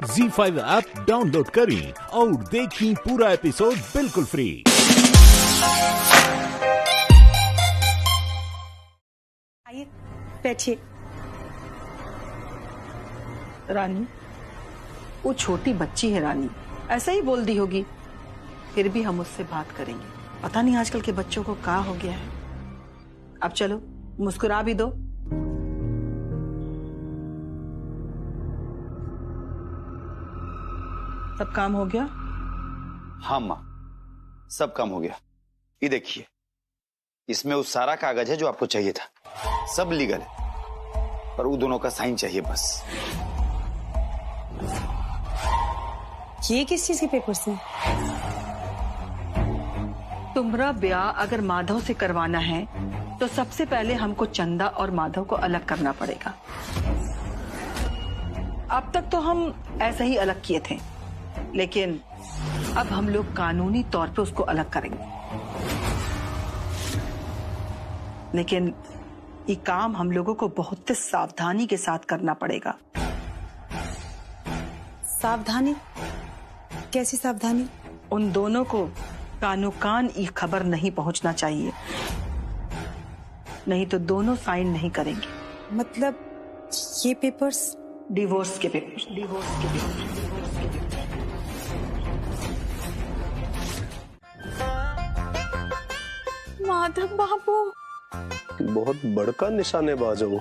ZEE5 app download करें और देखें पूरा एपिसोड बिल्कुल फ्री। आइए बैठिए। रानी, वो छोटी बच्ची है रानी, ऐसा ही बोल दी होगी। फिर भी हम उससे बात करेंगे। पता नहीं आजकल के बच्चों को क्या हो गया है। अब चलो मुस्कुरा भी दो। सब काम हो गया? हाँ माँ, सब काम हो गया। ये देखिए, इसमें उस सारा कागज है जो आपको चाहिए था। सब लीगल है, पर वो दोनों का साइन चाहिए बस। ये किस चीज के पेपर्स हैं? तुम्हारा ब्याह अगर माधव से करवाना है तो सबसे पहले हमको चंदा और माधव को अलग करना पड़ेगा। अब तक तो हम ऐसे ही अलग किए थे, लेकिन अब हम लोग कानूनी तौर पे उसको अलग करेंगे। लेकिन ये काम हम लोगों को बहुत सावधानी के साथ करना पड़ेगा। सावधानी? कैसी सावधानी? उन दोनों को कानो कान ये खबर नहीं पहुंचना चाहिए, नहीं तो दोनों साइन नहीं करेंगे। मतलब ये पेपर्स? डिवोर्स के पेपर्स। माधव बाबू, बहुत बड़का निशानेबाज हो,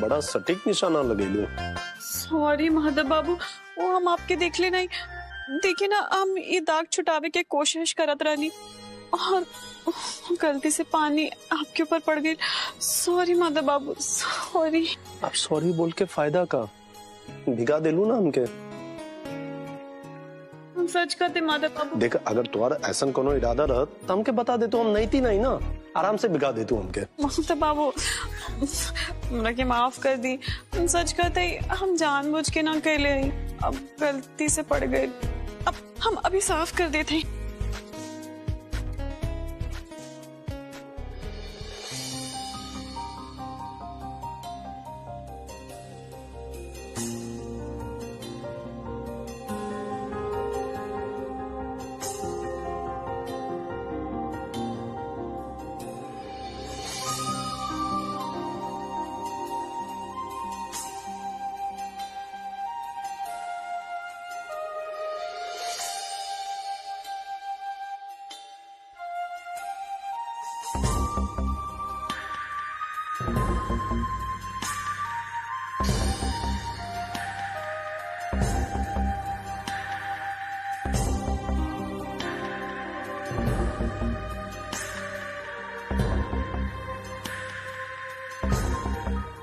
बड़ा सटीक निशाना लगेलू। सॉरी माधव बाबू, वो हम आपके देख ले नहीं। देखिए ना, हम ये दाग छुटावे के कोशिश करत रहनी और गलती से पानी आपके ऊपर पड़ गई। सॉरी माधव बाबू, सॉरी। अब सॉरी बोल के फायदा का? भिगा देलू ना हमके। हम सच कहते माधव बाबू। देख, अगर तुम्हारा ऐसा कोनो इरादा रहत तो हमके बता दे, तो हम नहीं थी नहीं ना, आराम से भिगा दे तू हमके। माधव बाबू, हमरा के माफ कर दी। हम सच कहते हम जानबूझ के ना कहले, अब गलती से पड़ गए। अब हम अभी साफ कर देते।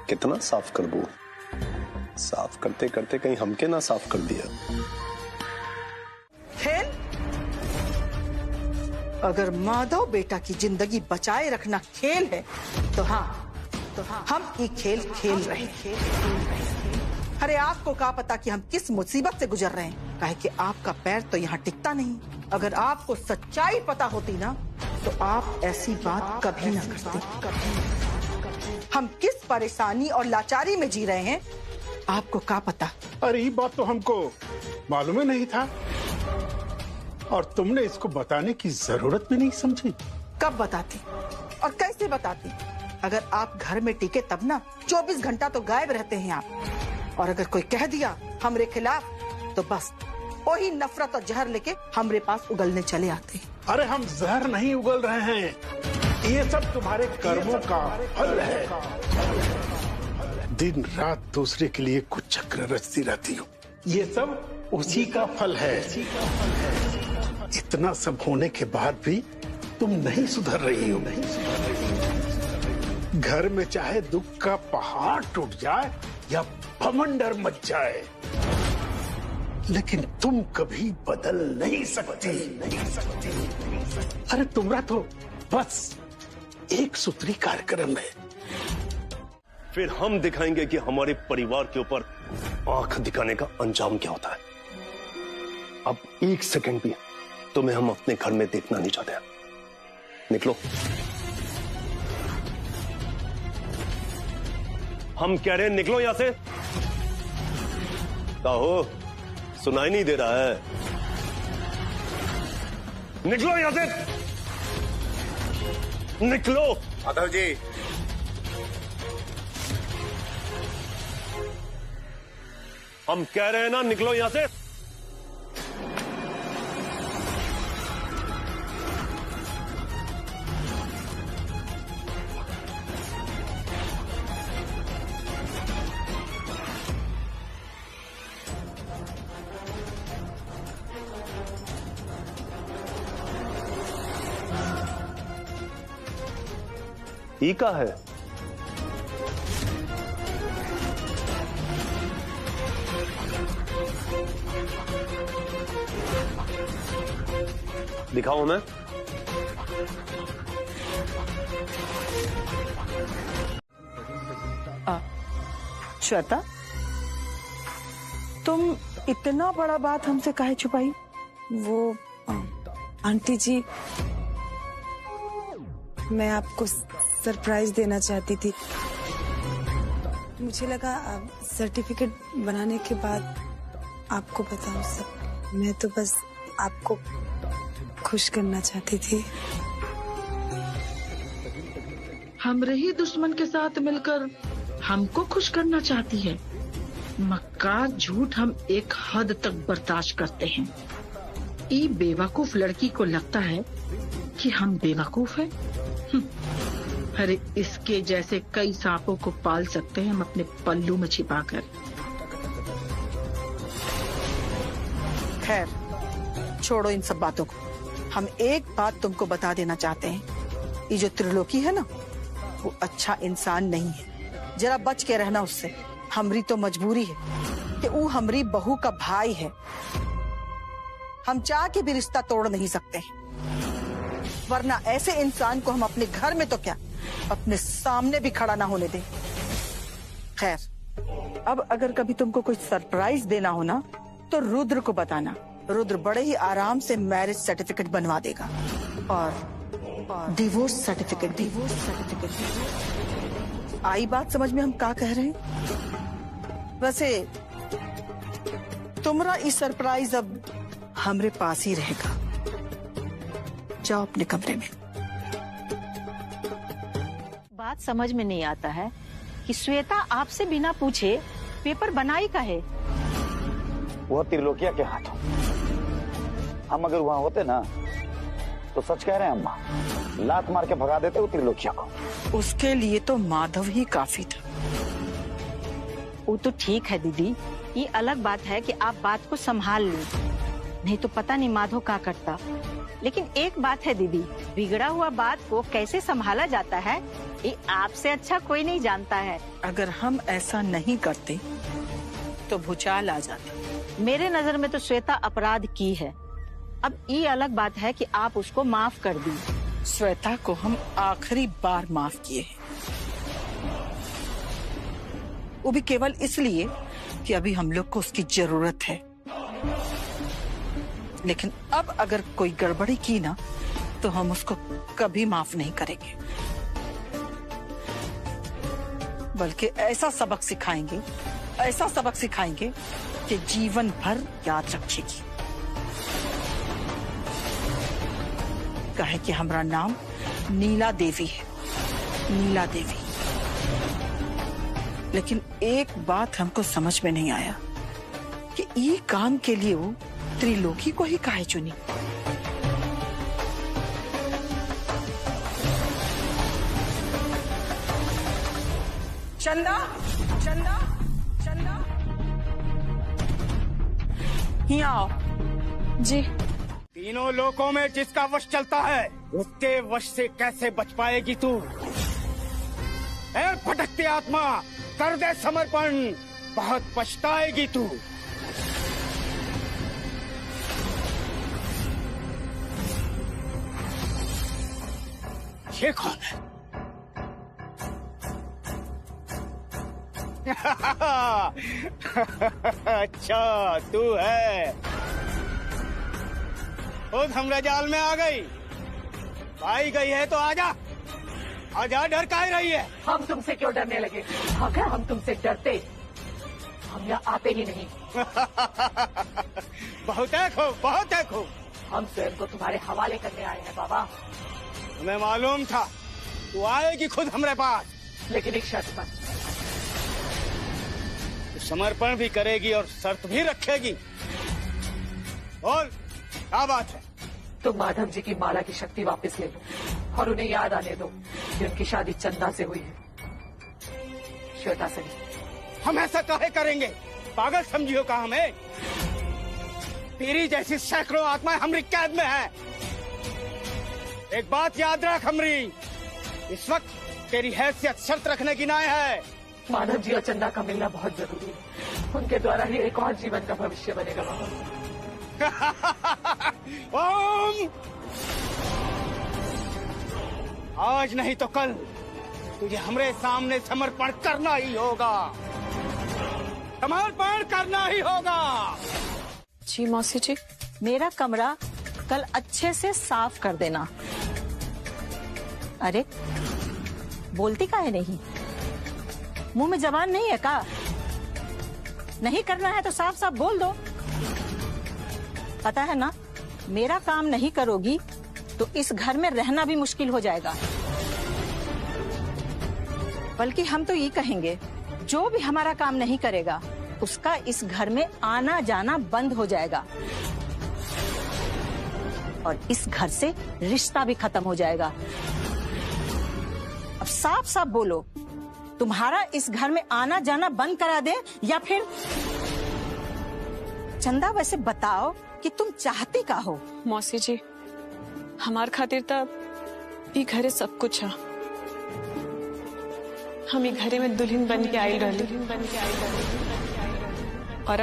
कितना साफ कर दूं? साफ करते करते कहीं हमके ना साफ कर दिया। खेल? अगर माधव बेटा की जिंदगी बचाए रखना खेल है तो हाँ, हम ये खेल खेल रहे हैं। अरे आपको क्या पता कि हम किस मुसीबत से गुजर रहे हैं? काहे कि आपका पैर तो यहाँ टिकता नहीं। अगर आपको सच्चाई पता होती ना तो आप ऐसी बात कभी ना करते। हम किस परेशानी और लाचारी में जी रहे हैं, आपको क्या पता? अरे ये बात तो हमको मालूम ही नहीं था, और तुमने इसको बताने की जरूरत भी नहीं समझी। कब बताती और कैसे बताती? अगर आप घर में टिके तब ना। 24 घंटा तो गायब रहते हैं आप, और अगर कोई कह दिया हमरे खिलाफ तो बस वही नफरत और जहर लेके हमरे पास उगलने चले आते हैं। अरे हम जहर नहीं उगल रहे हैं, ये सब तुम्हारे कर्मों का फल है। दिन रात दूसरे के लिए कुछ चक्र रचती रहती हो, ये सब उसी का फल है। इतना सब होने के बाद भी तुम नहीं सुधर रही हो। घर में चाहे दुख का पहाड़ टूट जाए या भमंडर मच जाए, लेकिन तुम कभी बदल नहीं सकती। अरे तुम्हारा तो बस एक सूत्री कार्यक्रम है। फिर हम दिखाएंगे कि हमारे परिवार के ऊपर आंख दिखाने का अंजाम क्या होता है। अब एक सेकंड भी तुम्हें हम अपने घर में देखना नहीं चाहते। निकलो। हम कह रहे हैं निकलो यहां से। ताहो, सुनाई नहीं दे रहा है? निकलो यहां से, निकलो। माधव जी, हम कह रहे हैं ना, निकलो यहां से। ई का है? दिखाऊं मैं? श्वेता, तुम इतना बड़ा बात हमसे काहे छुपाई? वो आंटी जी, मैं आपको सरप्राइज देना चाहती थी। मुझे लगा सर्टिफिकेट बनाने के बाद आपको बताऊं सब। मैं तो बस आपको खुश करना चाहती थी। हमरे ही दुश्मन के साथ मिलकर हमको खुश करना चाहती है। मक्कार झूठ हम एक हद तक बर्दाश्त करते हैं। ये बेवकूफ लड़की को लगता है कि हम बेवकूफ हैं। अरे इसके जैसे कई सांपों को पाल सकते हैं हम अपने पल्लू में छिपाकर। खैर, छोड़ो इन सब बातों को। हम एक बात तुमको बता देना चाहते हैं, ये जो त्रिलोकी है ना, वो अच्छा इंसान नहीं है। जरा बच के रहना उससे। हमरी तो मजबूरी है कि वो हमरी बहू का भाई है। हम चाह के भी रिश्ता तोड़ नहीं सकते, वरना ऐसे इंसान को हम अपने घर में तो क्या, अपने सामने भी खड़ा ना होने दें। खैर, अब अगर कभी तुमको कोई सरप्राइज देना हो ना, तो रुद्र को बताना। रुद्र बड़े ही आराम से मैरिज सर्टिफिकेट बनवा देगा और डिवोर्स सर्टिफिकेट। आई बात समझ में हम क्या कह रहे हैं? वैसे तुम्हारा ये सरप्राइज अब हमरे पास ही रहेगा। जाओ अपने कमरे में। बात समझ में नहीं आता है कि श्वेता आपसे बिना पूछे पेपर बनाई का है। वो त्रिलोकिया के हाथों। हम अगर वहां होते ना, तो सच कह रहे हैं अम्मा, लात मार के भगा देते वो त्रिलोकिया को। उसके लिए तो माधव ही काफी था। वो तो ठीक है दीदी, ये अलग बात है कि आप बात को संभाल ली, नहीं तो पता नहीं माधव क्या करता। लेकिन एक बात है दीदी, बिगड़ा हुआ बात को कैसे संभाला जाता है ये आपसे अच्छा कोई नहीं जानता है। अगर हम ऐसा नहीं करते तो भूचाल आ जाता। मेरे नजर में तो श्वेता अपराध की है। अब ये अलग बात है कि आप उसको माफ कर दी। श्वेता को हम आखिरी बार माफ किए हैं, वो भी केवल इसलिए कि अभी हम लोग को उसकी जरूरत है। लेकिन अब अगर कोई गड़बड़ी की ना, तो हम उसको कभी माफ नहीं करेंगे, बल्कि ऐसा सबक सिखाएंगे कि जीवन भर याद रखेगी। कहे कि हमारा नाम नीला देवी है, नीला देवी। लेकिन एक बात हमको समझ में नहीं आया कि ये काम के लिए वो त्रिलोकी को ही काहे चुनी। चंदा, चंदा, चंदा, यहाँ आओ। जी। तीनों लोकों में जिसका वश चलता है, उसके वश से कैसे बच पाएगी तू? ए भटकती आत्मा, कर दे समर्पण, बहुत पछताएगी तू। ये कौन है? अच्छा तू है, खुद हमरा जाल में आ गई। आई गई है तो आजा, आजा, डर काहे रही है? हम तुमसे क्यों डरने लगे? अगर हम तुमसे डरते हम यहाँ आते ही नहीं। बहुत है खूब, बहुत है खूब। हम स्वयं को तुम्हारे हवाले करने आए हैं बाबा। हमें मालूम था तू आएगी खुद हमारे पास, लेकिन एक शर्त पर। तू समर्पण भी करेगी और शर्त भी रखेगी। बोल क्या बात है? तुम माधव जी की माला की शक्ति वापस ले लो और उन्हें याद आने दो कि उनकी शादी चंदा से हुई है, श्वेता से नहीं। हम ऐसा काहे करेंगे? पागल समझियो का हमें? तेरी जैसी सैकड़ों आत्माएं हमारी कैद में है। एक बात याद रख हमरी, इस वक्त तेरी हैसियत शर्त रखने की ना है। माधव जी और चंदा का मिलना बहुत जरूरी है, उनके द्वारा ही एक और जीवन का भविष्य बनेगा बाबा। ओम! आज नहीं तो कल तुझे हमरे सामने समर्पण करना ही होगा, समर्पण करना ही होगा। जी मौसी जी। मेरा कमरा कल अच्छे से साफ कर देना। अरे बोलती काहे नहीं? मुंह में जबान नहीं है का? नहीं करना है तो साफ साफ बोल दो। पता है ना, मेरा काम नहीं करोगी तो इस घर में रहना भी मुश्किल हो जाएगा। बल्कि हम तो ये कहेंगे, जो भी हमारा काम नहीं करेगा उसका इस घर में आना जाना बंद हो जाएगा और इस घर से रिश्ता भी खत्म हो जाएगा। अब साफ साफ बोलो, तुम्हारा इस घर में आना जाना बंद करा दे या फिर? चंदा वैसे बताओ कि तुम चाहती का हो? मौसी जी, हमार खातिर तब ये घरे सब कुछ है। हम ये घरे में दुल्हन बन के आई रही और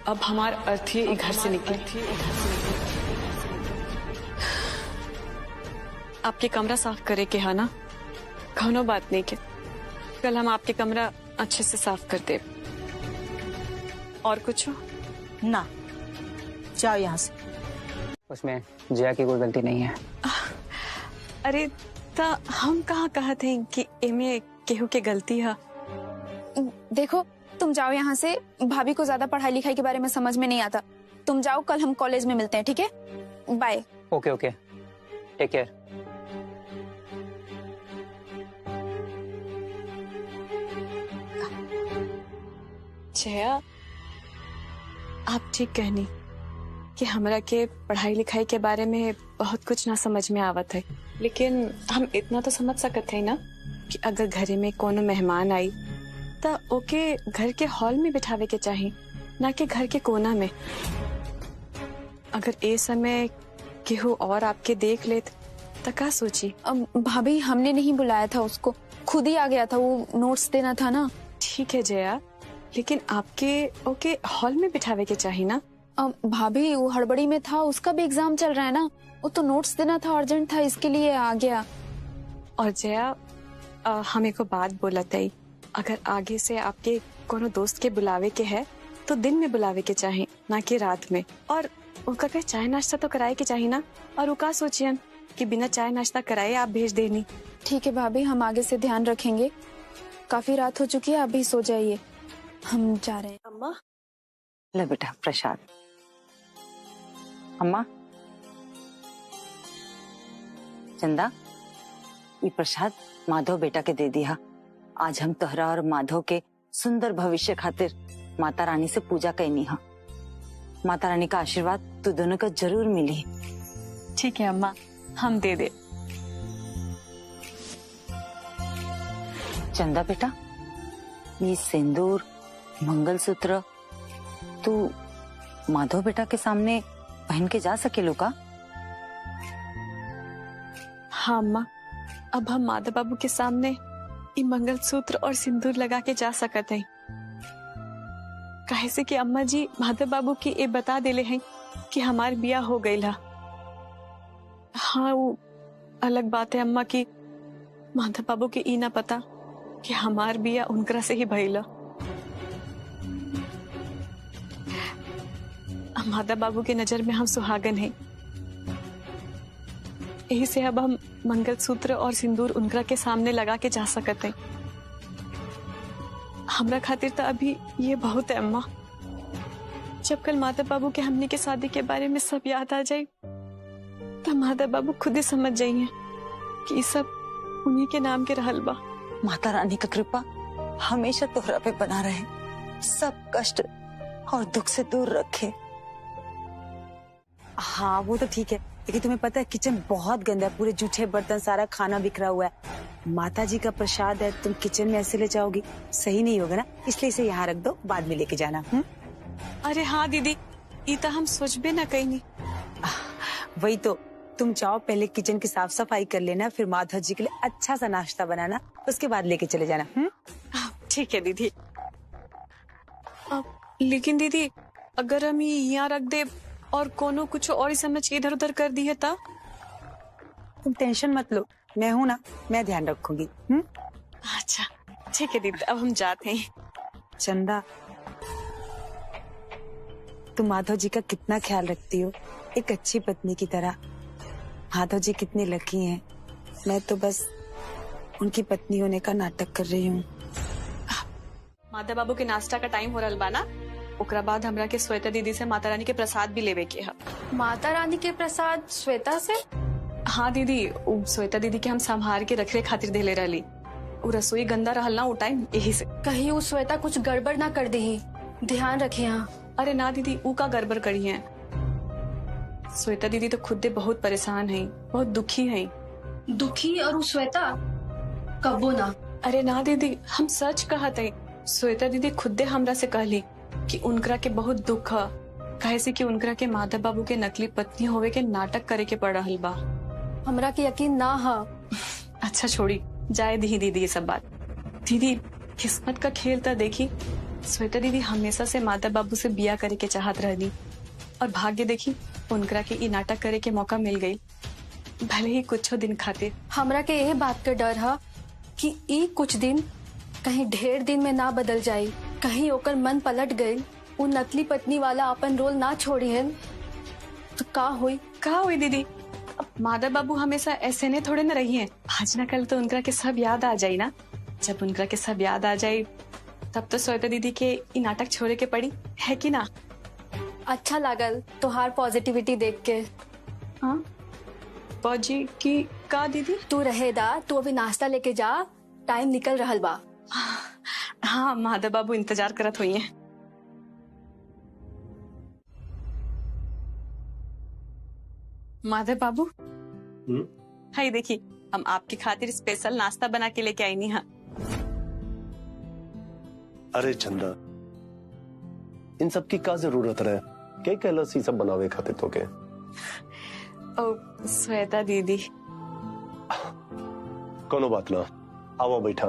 अब हमार अर्थ ये घर से निकली। आपके कमरा साफ करे के है ना? कौनो बात नहीं के, कल हम आपके कमरा अच्छे से साफ कर दे। और कुछ हो? ना, जाओ यहाँ से। उसमें जया की कोई गलती नहीं है। अरे ता हम कहाँ कहते हैं कि एमे केहू के गलती है। देखो तुम जाओ यहाँ से, भाभी को ज्यादा पढ़ाई लिखाई के बारे में समझ में नहीं आता। तुम जाओ, कल हम कॉलेज में मिलते हैं, ठीक है? Bye. Okay okay, take care. Jaya, आप ठीक कहनी कि हमरा के पढ़ाई लिखाई के बारे में बहुत कुछ ना समझ में आवत है, लेकिन हम इतना तो समझ सकते हैं ना कि अगर घरे में कोनो मेहमान आई तो ओके घर के हॉल में बिठावे के चाहिए, ना कि घर के कोना में। अगर ए समय केहू और आपके देख लेत तो क्या सोची? भाभी हमने नहीं बुलाया था उसको, खुद ही आ गया था, वो नोट्स देना था ना। ठीक है जया, लेकिन आपके ओके हॉल में बिठावे के चाहिए ना। भाभी वो हड़बड़ी में था, उसका भी एग्जाम चल रहा है ना, वो तो नोट्स देना था, अर्जेंट था, इसके लिए आ गया। और जया, हमें को बात बोला था, अगर आगे से आपके कोनो दोस्त के बुलावे के है तो दिन में बुलावे के चाहिए, ना कि रात में। और उनका कहीं चाय नाश्ता तो कराए के चाहिए ना। और वो का सोचिए कि बिना चाय नाश्ता कराए आप भेज देनी। ठीक है भाभी, हम आगे से ध्यान रखेंगे। काफी रात हो चुकी है, अभी सो जाइए, हम जा रहे हैं। अम्मा ले बेटा प्रसाद। अम्मा, चंदा, ये प्रसाद माधव बेटा के दे दिया। आज हम तोहरा और माधव के सुंदर भविष्य खातिर माता रानी से पूजा कैनी हा। माता रानी का आशीर्वाद तू दोनों को जरूर मिली। ठीक है अम्मा, हम दे दे। चंदा बेटा, ये सिंदूर मंगलसूत्र तू माधव बेटा के सामने पहन के जा सकेलो का? हाँ अम्मा, अब हम माधव बाबू के सामने ये मंगलसूत्र और सिंदूर लगा के जा सकते हैं। काहे से कि अम्मा जी माधव बाबू की ये बता देले हैं कि हमार बियाह हो गई ला। हाँ, वो अलग बात है अम्मा की माधव बाबू के ई ना पता कि हमार बियाह उनकरा से ही भइला। माधव बाबू की नजर में हम सुहागन हैं, यही से अब हम मंगलसूत्र और सिंदूर उनकरा के सामने लगा के जा सकते हैं। हमरा खातिर तो अभी ये बहुत है अम्मा। जब कल माता बाबू के हमने के शादी के बारे में सब याद आ जाए तो माता बाबू खुद ही समझ जाइए कि ये सब उन्हीं के नाम के रहल बा। माता रानी का कृपा हमेशा तोहरा पे बना रहे, सब कष्ट और दुख से दूर रखे। हाँ वो तो ठीक है, लेकिन तुम्हें पता है किचन बहुत गंदा है, पूरे जूठे बर्तन, सारा खाना बिखरा हुआ है। माता जी का प्रसाद है, तुम किचन में ऐसे ले जाओगी सही नहीं होगा ना, इसलिए इसे यहाँ रख दो, बाद में लेके जाना। अरे हाँ दीदी, ये तो हम सोचबे ना कहीं नहीं। वही तो, तुम जाओ पहले किचन की साफ सफाई कर लेना, फिर माधव जी के लिए अच्छा सा नाश्ता बनाना, उसके बाद लेके चले जाना। ठीक है दीदी। लेकिन दीदी अगर हम यहाँ रख दे और कोनो कुछ और ही समझ के इधर उधर कर दी है तब? तुम टेंशन मत लो, मैं हूँ ना, मैं ध्यान रखूंगी। अच्छा ठीक है दीदी, अब हम जाते हैं। चंदा, तुम माधव जी का कितना ख्याल रखती हो, एक अच्छी पत्नी की तरह। माधव जी कितने लकी हैं, मैं तो बस उनकी पत्नी होने का नाटक कर रही हूँ। माता बाबू के नाश्ता का टाइम हो रहा बा ना, ओकरा बाद हमरा के श्वेता दीदी से माता रानी के प्रसाद भी लेवे के है। माता रानी के प्रसाद श्वेता से? हाँ दीदी, श्वेता दीदी के हम संभाल के रखे खातिर देले रहली। रसोई गंदा रहल ना वो टाइम, यही से। कहीं वो श्वेता कुछ गड़बड़ ना कर दी, ध्यान रखे। हाँ अरे ना दीदी, ऊ का गड़बड़ करी है। श्वेता दीदी तो खुद बहुत परेशान है, बहुत दुखी है। दुखी और वो श्वेता कबो ना। अरे ना दीदी, हम सच कहत है। श्वेता दीदी खुदे हमरा से कहली कि उनकरा के बहुत दुख है, कहे से कि उनकरा के माधव बाबू के नकली पत्नी होवे के नाटक करे के पड़ रहल बा। हमरा के यकीन ना है। अच्छा छोड़ी, जाए दी दीदी ये सब बात। दीदी किस्मत का खेल था देखी, श्वेता दीदी हमेशा से माता बाबू से बिया करे के चाहत रहली और भाग्य देखी उनकरा के ई नाटक करे के मौका मिल गई, भले ही कुछ दिन खातिर। हमरा के यही बात का डर है कि ई कुछ दिन कहीं ढेर दिन में ना बदल जाये, कहीं ओकर मन पलट गए, वो नकली पत्नी वाला अपन रोल ना छोड़ी है तो का हुई दीदी। अब माधव बाबू हमेशा ऐसे ने थोड़े न रही हैं, आज न कल तो उनका के सब याद आ जाये ना। जब उनका के सब याद आ जाये तब तो श्वेता दीदी के ई नाटक छोड़े के पड़ी है कि ना। अच्छा लागल तोहार पॉजिटिविटी देख के। हाँ पॉजी की का दीदी? तू रहेदा, तू अभी नाश्ता लेके जा, टाइम निकल रहल बा। हाँ माधव बाबू इंतजार करत हुई हैं। माधव बाबू हाय देखी, हम आपकी खातिर स्पेशल नाश्ता बना के लेके आई नहीं। हाँ अरे चंदा, इन सब की क्या जरूरत रहे, क्या कहलस सब बनावे खातिर तो के? ओ श्वेता दीदी, कोनो बात ना, आओ बैठा,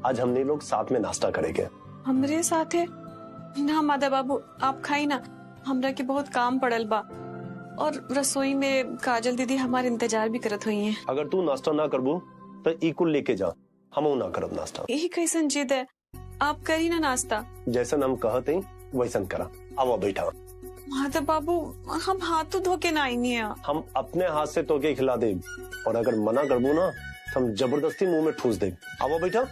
आज हमने लोग साथ में नाश्ता करेंगे। हमरे साथ है ना माधव बाबू, आप खाई ना, हमरा के बहुत काम पड़ल बा और रसोई में काजल दीदी हमारे इंतजार भी करत हुई हैं। अगर तू नाश्ता ना करबू तो इकुल लेके जा, हम ना करब नाश्ता। यही कैसन जिद है, आप करी ना नाश्ता। जैसन हम कहते वैसन करा, आओ बैठा। माधव बाबू हम हाथ धो के ना आईनी है। हम अपने हाथ से तो के खिला दे, और अगर मना करबू ना तो हम जबरदस्ती मुंह में ठूस दे। आओ बैठा।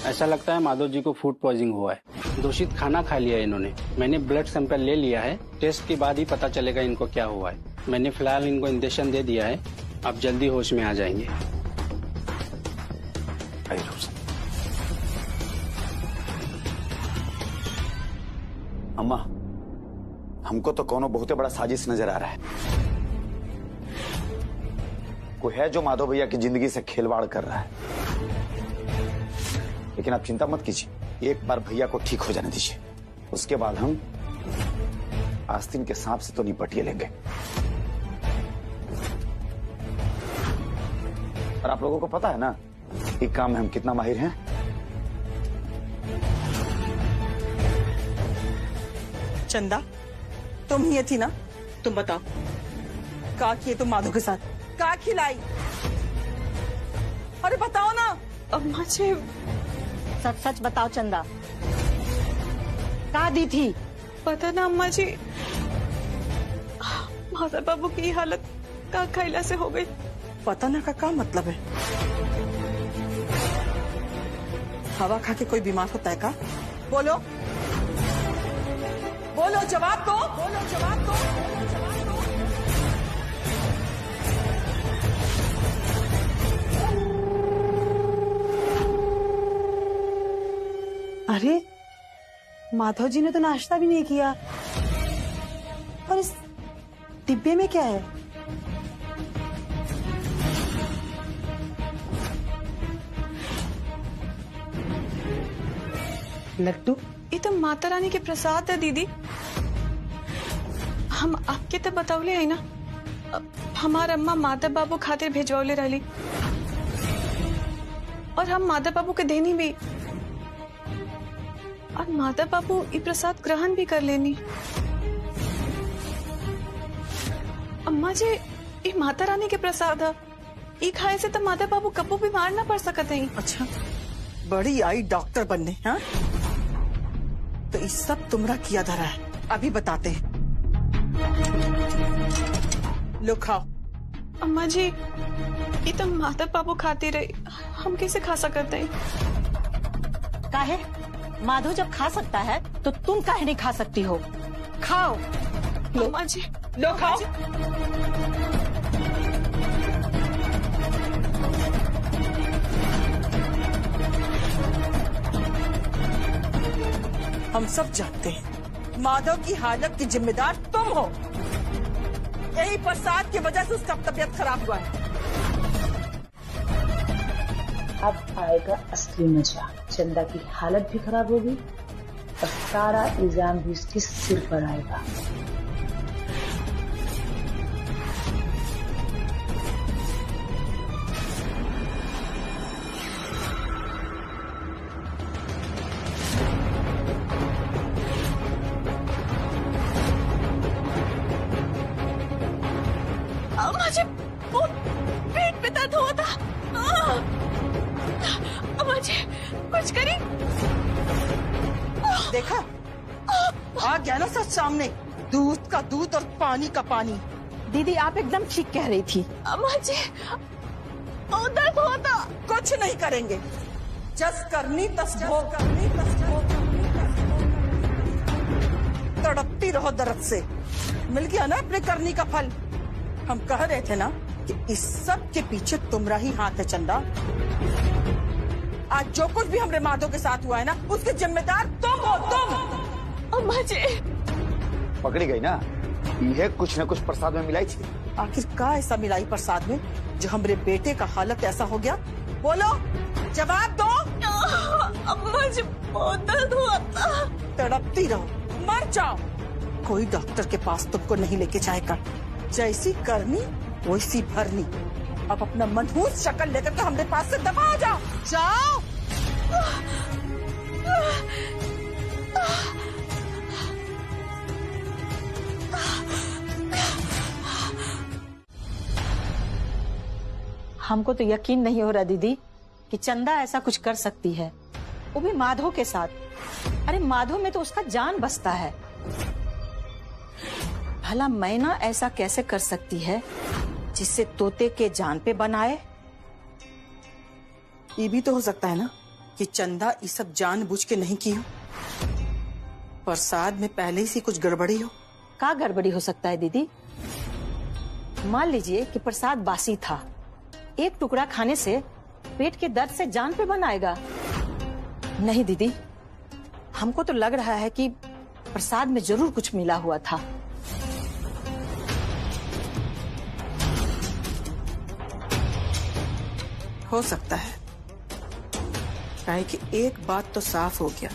ऐसा लगता है माधव जी को फूड पॉइजनिंग हुआ है, दूषित खाना खा लिया है इन्होंने। मैंने ब्लड सैंपल ले लिया है, टेस्ट के बाद ही पता चलेगा इनको क्या हुआ है। मैंने फिलहाल इनको इंजेक्शन दे दिया है, अब जल्दी होश में आ जाएंगे। अम्मा, हमको तो कोनो बहुत बड़ा साजिश नजर आ रहा है। कोई है जो माधव भैया की जिंदगी से खिलवाड़ कर रहा है। लेकिन आप चिंता मत कीजिए, एक बार भैया को ठीक हो जाने दीजिए, उसके बाद हम आस्तीन के सांप से तो निपट ही लेंगे। और आप लोगों को पता है ना इस काम में हम कितना माहिर हैं। चंदा, तुम ही थी ना, तुम बताओ क्या किए तुम माधव के साथ, क्या खिलाई? अरे बताओ ना। अम्मा जी सच सच बताओ चंदा, का दी थी? पता ना अम्मा जी, माधव बाबू की हालत का खैला से हो गई। पता ना का मतलब है? हवा खा के कोई बीमार होता है का? बोलो बोलो, जवाब दो, बोलो जवाब दो, जवाब दो। अरे माधव जी ने तो नाश्ता भी नहीं किया, और इस डिब्बे में क्या है? लड्डू? ये तो माता रानी के प्रसाद है दीदी। हम आपके तो बतावले है ना, हमार अम्मा माता बाबू खातिर भेजवावले रहली, और हम माता बाबू के देनी भी, और माता बाबू ये प्रसाद ग्रहण भी कर लेनी। अम्मा जी, ये माता रानी के प्रसाद है, ये खाए से तो माता बाबू कबू बीमार ना पड़ सकते हैं। अच्छा, बड़ी आई डॉक्टर बनने, हाँ? तो इस सब तुमरा किया धरा है, अभी बताते हैं। लो खाओ। अम्मा जी, ये तो माता बाबू खाते रहे, हम कैसे खा सकते हैं? काहे? माधव जब खा सकता है तो तुम काहे नहीं खा सकती हो? खाओ। लो अम्मा जी, लो खाओ। हम सब जानते हैं माधव की हालत की जिम्मेदार तुम हो। यही प्रसाद की वजह से उसका तबीयत खराब हुआ है। अब आएगा असली मजा। चंदा की हालत भी खराब होगी और सारा इल्जाम भी उसके सिर पर आएगा। मुझे पेट में दर्द हुआ था। मुझे कुछ करी। देखा, आ गया ना सच सामने। दूध का दूध और पानी का पानी। दीदी आप एकदम ठीक कह रही थी। मुझे दर्द हुआ था। कुछ नहीं करेंगे, जस करनी तस भोग करनी तस भोग। तड़पती रहो दर्द से। मिल गया ना अपने करनी का फल। हम कह रहे थे ना कि इस सब के पीछे तुम्हारा ही हाथ है चंदा। आज जो कुछ भी हमरे माधव के साथ हुआ है ना, उसके जिम्मेदार तुम हो, तुम। मुझे पकड़ी गई ना, ये कुछ न कुछ प्रसाद में मिलाई थी। आखिर का ऐसा मिलाई प्रसाद में जो हमरे बेटे का हालत ऐसा हो गया? बोलो, जवाब दो। मुझे बहुत दर्द हुआ था। तड़पती रहो, मर जाओ। कोई डॉक्टर के पास तुमको नहीं लेके जाएगा। जैसी करनी वैसी भरनी। अब अपना मनहूस शक्ल लेकर के हमरे पास से दबा हो जाओ। जाओ। हमको तो यकीन नहीं हो रहा दीदी कि चंदा ऐसा कुछ कर सकती है, वो भी माधव के साथ। अरे माधव में तो उसका जान बसता है। भला मैना ऐसा कैसे कर सकती है जिससे तोते के जान पे बनाए? ये भी तो हो सकता है ना कि चंदा ये सब जानबूझ के नहीं की हो। प्रसाद में पहले से कुछ गड़बड़ी हो। का गड़बड़ी हो सकता है दीदी? मान लीजिए कि प्रसाद बासी था, एक टुकड़ा खाने से पेट के दर्द से जान पे बनाएगा? नहीं दीदी, हमको तो लग रहा है कि प्रसाद में जरूर कुछ मिला हुआ था। हो सकता है, काहे कि एक बात तो साफ हो गया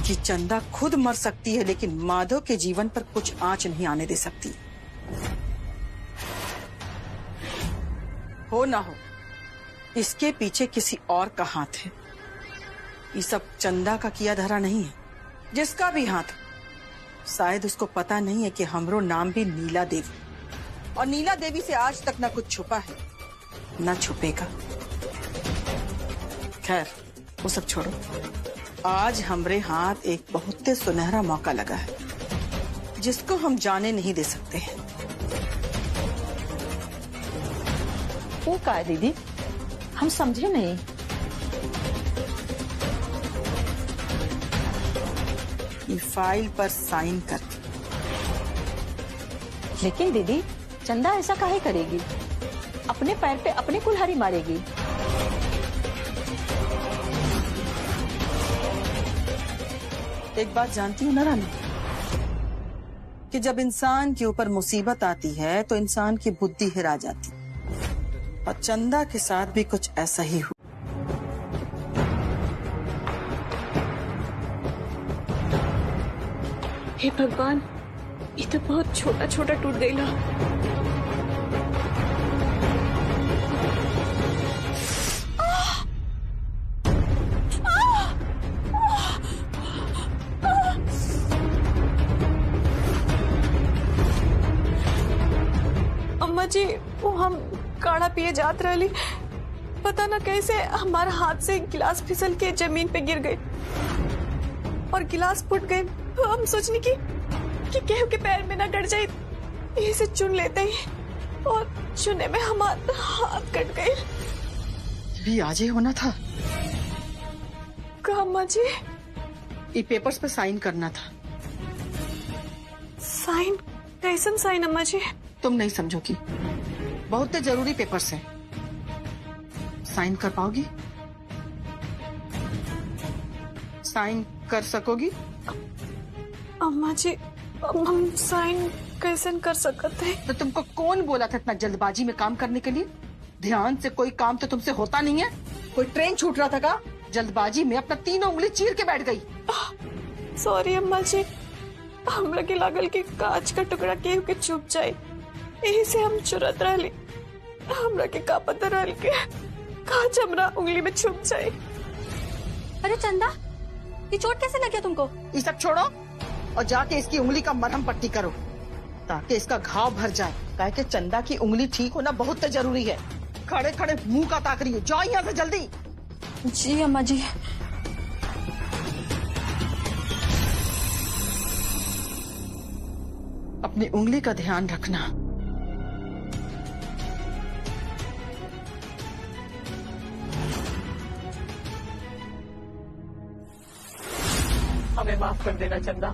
कि चंदा खुद मर सकती है, लेकिन माधव के जीवन पर कुछ आंच नहीं आने दे सकती। हो ना हो, इसके पीछे किसी और का हाथ है। ये सब चंदा का किया धरा नहीं है। जिसका भी हाथ, शायद उसको पता नहीं है कि हमरो नाम भी नीला देवी, और नीला देवी से आज तक ना कुछ छुपा है ना छुपेगा। खैर, वो सब छोड़ो। आज हमरे हाथ एक बहुत सुनहरा मौका लगा है जिसको हम जाने नहीं दे सकते हैं। वो का है दीदी, हम समझे नहीं। ये फाइल पर साइन कर। लेकिन दीदी चंदा ऐसा काहे करेगी? अपने पैर पे अपने कुल्हाड़ी मारेगी। एक बात जानती हूँ ना रानी, कि जब इंसान के ऊपर मुसीबत आती है तो इंसान की बुद्धि हिरा जाती, और चंदा के साथ भी कुछ ऐसा ही हुआ। हे भगवान, ये तो बहुत छोटा छोटा टूट गई ला। अम्मा जी, वो हम काढ़ा पिए जात रही, पता ना कैसे हमारा हाथ से गिलास फिसल के जमीन पे गिर गई और गिलास फूट गए। तो हम सोचने की कि केहू के पैर में ना गड़ जाए, यही से चुन लेते ही, और चुने में हमारा हाथ कट गए। भी आज ही होना था। कहा अम्मा जी? ये पेपर्स पे साइन करना था। साइन? कैसन साइन अम्मा जी? तुम नहीं समझोगी, बहुत जरूरी पेपर्स हैं। साइन कर पाओगी? साइन कर सकोगी? अम्मा जी, अब हम साइन कैसे कर सकते हैं? तो तुमको कौन बोला था इतना जल्दबाजी में काम करने के लिए? ध्यान से कोई काम तो तुमसे होता नहीं है। कोई ट्रेन छूट रहा था का? जल्दबाजी में अपना 3 उंगली चीर के बैठ गई। सॉरी अम्मा जी, हमरा के लागल की कांच का टुकड़ा केहू के चुप जाए, यही से हम चुरत रही। हमरा के का पता रहल के कांच हमरा उंगली में छुप जाए। अरे चंदा, ये चोट कैसे लग गया तुमको? ये सब छोड़ो और जाके इसकी उंगली का मरहम पट्टी करो, ताकि इसका घाव भर जाए। काहे कि चंदा की उंगली ठीक होना बहुत जरूरी है। खड़े खड़े मुंह का ताक रही हो, जाओ यहाँ से जल्दी। जी अम्मा जी। अपनी उंगली का ध्यान रखना। हमें माफ कर देना चंदा,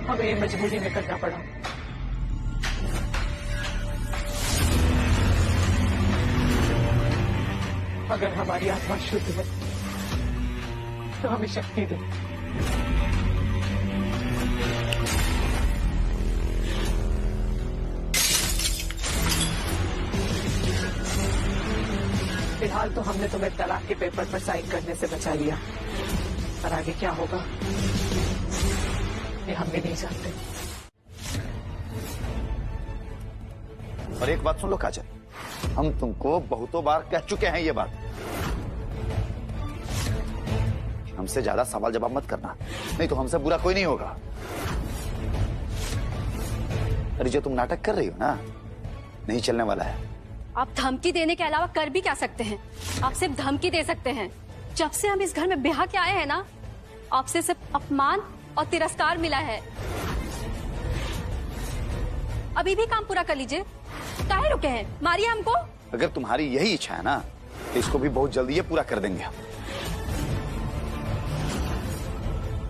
हमें ये मजबूरी में करना पड़ा। अगर हमारी आत्मा शुद्ध है तो हमें शक्ति दे। फिलहाल तो हमने तुम्हें तलाक के पेपर पर साइन करने से बचा लिया, पर आगे क्या होगा ये हम भी नहीं जानते। और एक बात सुन लो काजल, हम तुमको बहुतों बार कह चुके हैं ये बात, हमसे ज्यादा सवाल जवाब मत करना, नहीं तो हमसे बुरा कोई नहीं होगा। अरे जो तुम नाटक कर रही हो ना, नहीं चलने वाला है। आप धमकी देने के अलावा कर भी क्या सकते हैं? आप सिर्फ धमकी दे सकते हैं। जब से हम इस घर में ब्याह के आए हैं ना, आपसे सिर्फ अपमान और तिरस्कार मिला है। अभी भी काम पूरा कर लीजिए, काहे रुके हैं? मारिए हमको। अगर तुम्हारी यही इच्छा है ना, तो इसको भी बहुत जल्दी ये पूरा कर देंगे हम।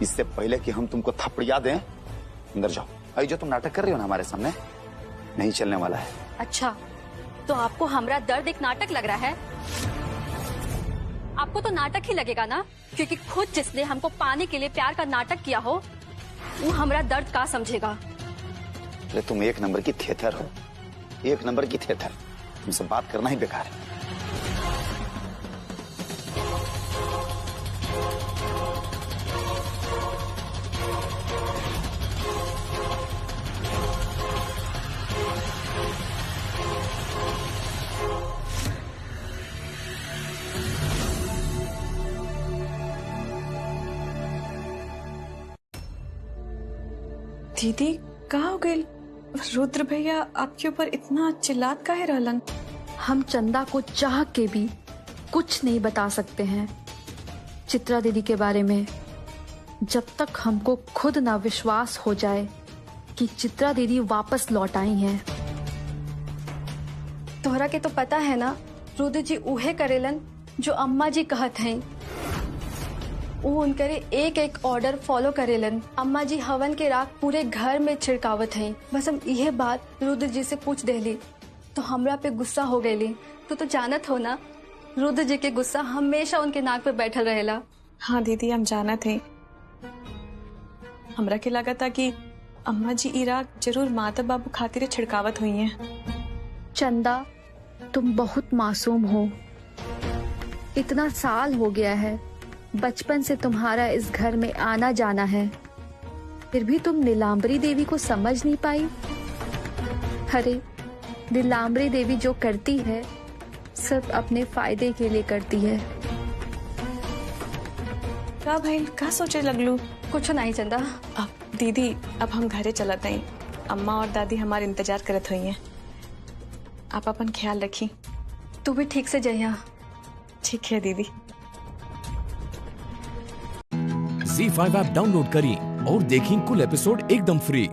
इससे पहले कि हम तुमको थपड़िया दें, अंदर जाओ। अरे जो तुम नाटक कर रही हो ना हमारे सामने, नहीं चलने वाला है। अच्छा, तो आपको हमरा दर्द एक नाटक लग रहा है? आपको तो नाटक ही लगेगा ना, क्योंकि खुद जिसने हमको पाने के लिए प्यार का नाटक किया हो, वो हमरा दर्द का समझेगा। अरे तुम एक नंबर की थिएटर हो, एक नंबर की थिएटर। तुमसे बात करना ही बेकार है। दीदी कहाँ हो गई? रुद्र भैया आपके ऊपर इतना चिल्लात काहे रहलन? हम चंदा को चाह के भी कुछ नहीं बता सकते हैं चित्रा दीदी के बारे में, जब तक हमको खुद ना विश्वास हो जाए कि चित्रा दीदी वापस लौट आई हैं। तो तोहरा के तो पता है ना, रुद्र जी उहे करेलन जो अम्मा जी कहत हैं। वो उनकरे एक एक ऑर्डर फॉलो करेलन। अम्मा जी हवन के राख पूरे घर में छिड़कावत हैं। बस हम यह बात रुद्र जी से पूछ देली तो हमरा पे गुस्सा हो गईली। तो जानत हो ना, रुद्र जी के गुस्सा हमेशा उनके नाक पे बैठल रहेला। हाँ दीदी, हम जानत हैं। हमरा के लगा था कि अम्मा जी इराक जरूर माता बाबू खातिर छिड़कावत हुई हैं। चंदा, तुम बहुत मासूम हो। इतना साल हो गया है, बचपन से तुम्हारा इस घर में आना जाना है, फिर भी तुम नीलांबरी देवी को समझ नहीं पाई। अरे नीलांबरी देवी जो करती है सिर्फ अपने फायदे के लिए करती है। का भाई का सोचे लगलू? कुछ नहीं चंदा। अब दीदी, अब हम घरे चलते हैं। अम्मा और दादी हमारे इंतजार करत हुई हैं। आप अपन ख्याल रखी। तू भी ठीक से जइया। ठीक है दीदी। ZEE5 ऐप डाउनलोड करें और देखें कुल एपिसोड एकदम फ्री।